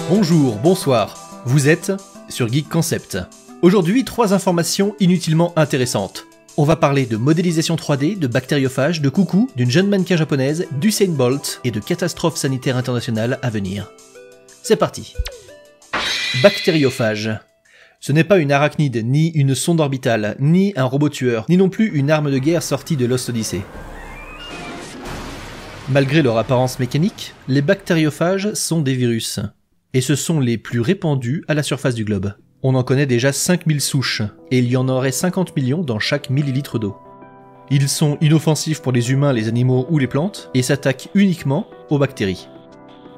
Bonjour, bonsoir, vous êtes sur Geek Concept. Aujourd'hui, 3 informations inutilement intéressantes. On va parler de modélisation 3D, de bactériophages, de coucou, d'une jeune mannequin japonaise, d'Usain Bolt et de catastrophes sanitaires internationales à venir. C'est parti. Bactériophage. Ce n'est pas une arachnide, ni une sonde orbitale, ni un robot tueur, ni non plus une arme de guerre sortie de Lost Odyssey. Malgré leur apparence mécanique, les bactériophages sont des virus. Et ce sont les plus répandus à la surface du globe. On en connaît déjà 5000 souches, et il y en aurait 50 millions dans chaque millilitre d'eau. Ils sont inoffensifs pour les humains, les animaux ou les plantes, et s'attaquent uniquement aux bactéries.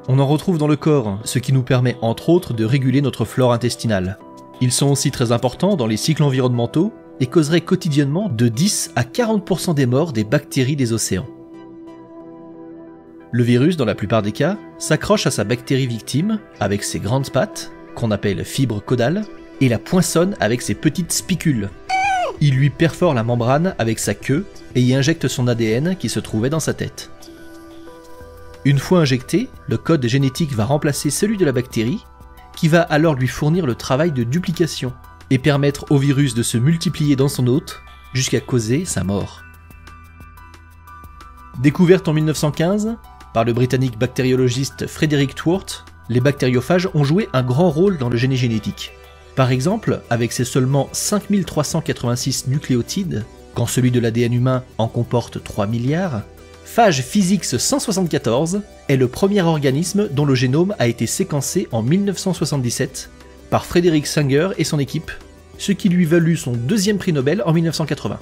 On en retrouve dans le corps, ce qui nous permet entre autres de réguler notre flore intestinale. Ils sont aussi très importants dans les cycles environnementaux, et causeraient quotidiennement de 10 à 40% des morts des bactéries des océans. Le virus, dans la plupart des cas, s'accroche à sa bactérie victime avec ses grandes pattes, qu'on appelle fibres caudales, et la poinçonne avec ses petites spicules. Il lui perfore la membrane avec sa queue et y injecte son ADN qui se trouvait dans sa tête. Une fois injecté, le code génétique va remplacer celui de la bactérie, qui va alors lui fournir le travail de duplication et permettre au virus de se multiplier dans son hôte jusqu'à causer sa mort. Découverte en 1915, par le britannique bactériologiste Frederick Twort, les bactériophages ont joué un grand rôle dans le génie génétique. Par exemple, avec ses seulement 5386 nucléotides, quand celui de l'ADN humain en comporte 3 milliards, Phage Physics 174 est le premier organisme dont le génome a été séquencé en 1977 par Frederick Sanger et son équipe, ce qui lui valut son 2e prix Nobel en 1980.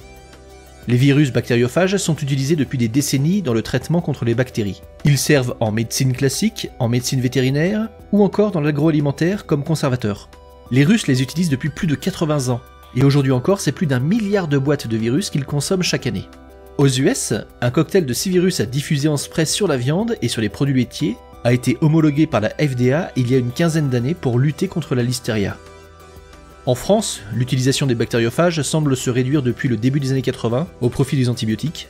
Les virus bactériophages sont utilisés depuis des décennies dans le traitement contre les bactéries. Ils servent en médecine classique, en médecine vétérinaire ou encore dans l'agroalimentaire comme conservateurs. Les Russes les utilisent depuis plus de 80 ans, et aujourd'hui encore c'est plus d'1 milliard de boîtes de virus qu'ils consomment chaque année. Aux US, un cocktail de 6 virus à diffuser en spray sur la viande et sur les produits laitiers a été homologué par la FDA il y a une quinzaine d'années pour lutter contre la listeria. En France, l'utilisation des bactériophages semble se réduire depuis le début des années 80 au profit des antibiotiques.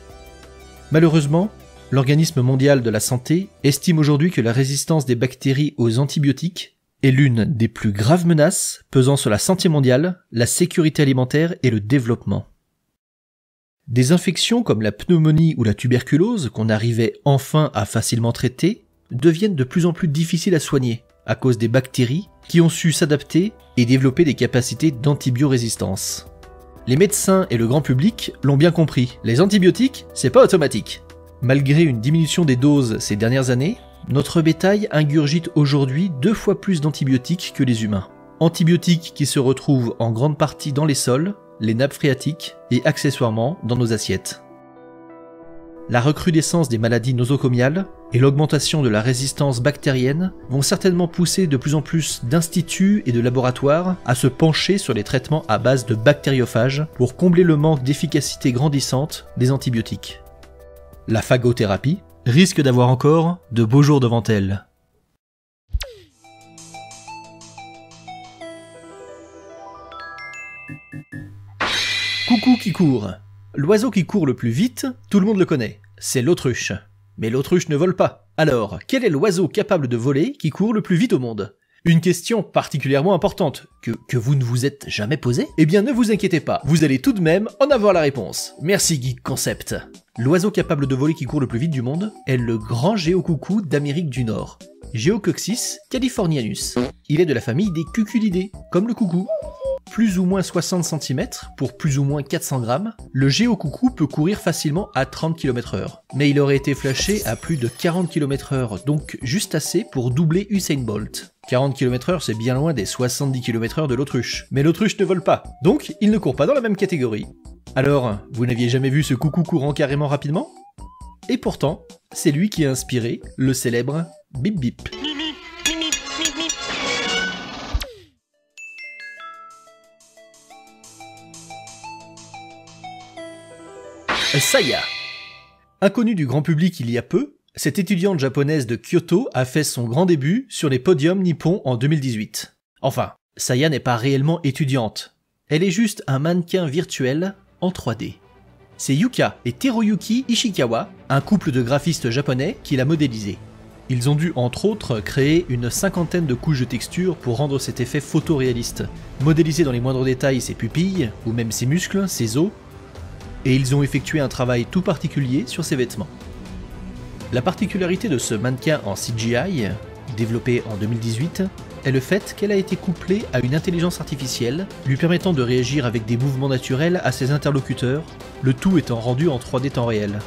Malheureusement, l'Organisme mondial de la santé estime aujourd'hui que la résistance des bactéries aux antibiotiques est l'une des plus graves menaces pesant sur la santé mondiale, la sécurité alimentaire et le développement. Des infections comme la pneumonie ou la tuberculose, qu'on arrivait enfin à facilement traiter, deviennent de plus en plus difficiles à soigner, à cause des bactéries qui ont su s'adapter et développer des capacités d'antibiorésistance. Les médecins et le grand public l'ont bien compris, les antibiotiques, c'est pas automatique. Malgré une diminution des doses ces dernières années, notre bétail ingurgite aujourd'hui 2 fois plus d'antibiotiques que les humains. Antibiotiques qui se retrouvent en grande partie dans les sols, les nappes phréatiques et accessoirement dans nos assiettes. La recrudescence des maladies nosocomiales et l'augmentation de la résistance bactérienne vont certainement pousser de plus en plus d'instituts et de laboratoires à se pencher sur les traitements à base de bactériophages pour combler le manque d'efficacité grandissante des antibiotiques. La phagothérapie risque d'avoir encore de beaux jours devant elle. Coucou qui court. L'oiseau qui court le plus vite, tout le monde le connaît, c'est l'autruche. Mais l'autruche ne vole pas. Alors, quel est l'oiseau capable de voler qui court le plus vite au monde? Une question particulièrement importante, que vous ne vous êtes jamais posée? Eh bien ne vous inquiétez pas, vous allez tout de même en avoir la réponse. Merci Geek Concept. L'oiseau capable de voler qui court le plus vite du monde est le grand géocoucou d'Amérique du Nord, Geococcus californianus. Il est de la famille des cuculidés, comme le coucou. Plus ou moins 60 cm pour plus ou moins 400 grammes, le géocoucou peut courir facilement à 30 km/h. Mais il aurait été flashé à plus de 40 km/h, donc juste assez pour doubler Usain Bolt. 40 km/h c'est bien loin des 70 km/h de l'autruche. Mais l'autruche ne vole pas, donc il ne court pas dans la même catégorie. Alors, vous n'aviez jamais vu ce coucou courant carrément rapidement? Et pourtant, c'est lui qui a inspiré le célèbre Bip Bip. Saya. Inconnue du grand public il y a peu, cette étudiante japonaise de Kyoto a fait son grand début sur les podiums nippons en 2018. Enfin, Saya n'est pas réellement étudiante, elle est juste un mannequin virtuel en 3D. C'est Yuka et Teroyuki Ishikawa, un couple de graphistes japonais, qui l'a modélisée. Ils ont dû entre autres créer une 50aine de couches de texture pour rendre cet effet photoréaliste, modéliser dans les moindres détails ses pupilles, ou même ses muscles, ses os, et ils ont effectué un travail tout particulier sur ses vêtements. La particularité de ce mannequin en CGI, développé en 2018, est le fait qu'elle a été couplée à une intelligence artificielle, lui permettant de réagir avec des mouvements naturels à ses interlocuteurs, le tout étant rendu en 3D temps réel.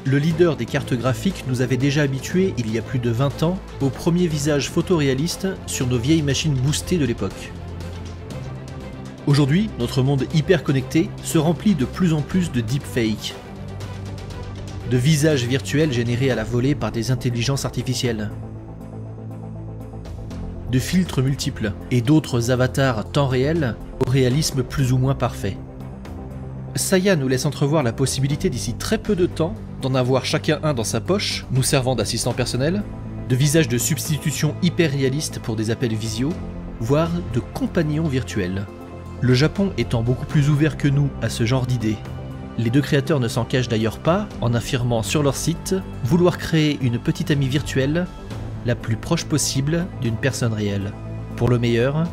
Le leader des cartes graphiques nous avait déjà habitués il y a plus de 20 ans aux premiers visages photoréalistes sur nos vieilles machines boostées de l'époque. Aujourd'hui, notre monde hyper connecté se remplit de plus en plus de deepfakes, de visages virtuels générés à la volée par des intelligences artificielles, de filtres multiples et d'autres avatars temps réel au réalisme plus ou moins parfait. Saya nous laisse entrevoir la possibilité d'ici très peu de temps d'en avoir chacun un dans sa poche, nous servant d'assistant personnel, de visages de substitution hyper réalistes pour des appels visio, voire de compagnons virtuels. Le Japon étant beaucoup plus ouvert que nous à ce genre d'idées. Les deux créateurs ne s'en cachent d'ailleurs pas en affirmant sur leur site vouloir créer une petite amie virtuelle la plus proche possible d'une personne réelle, pour le meilleur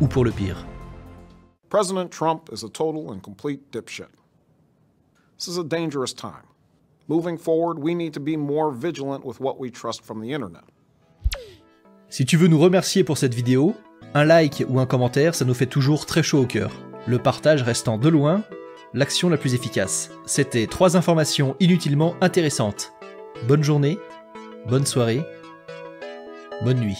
ou pour le pire. President Trump is a total and complete dipshit. This is a dangerous time. Moving forward, we need to be more vigilant with what we trust from the internet. Si tu veux nous remercier pour cette vidéo, un like ou un commentaire, ça nous fait toujours très chaud au cœur. Le partage restant de loin l'action la plus efficace. C'était 3 informations inutilement intéressantes. Bonne journée, bonne soirée, bonne nuit.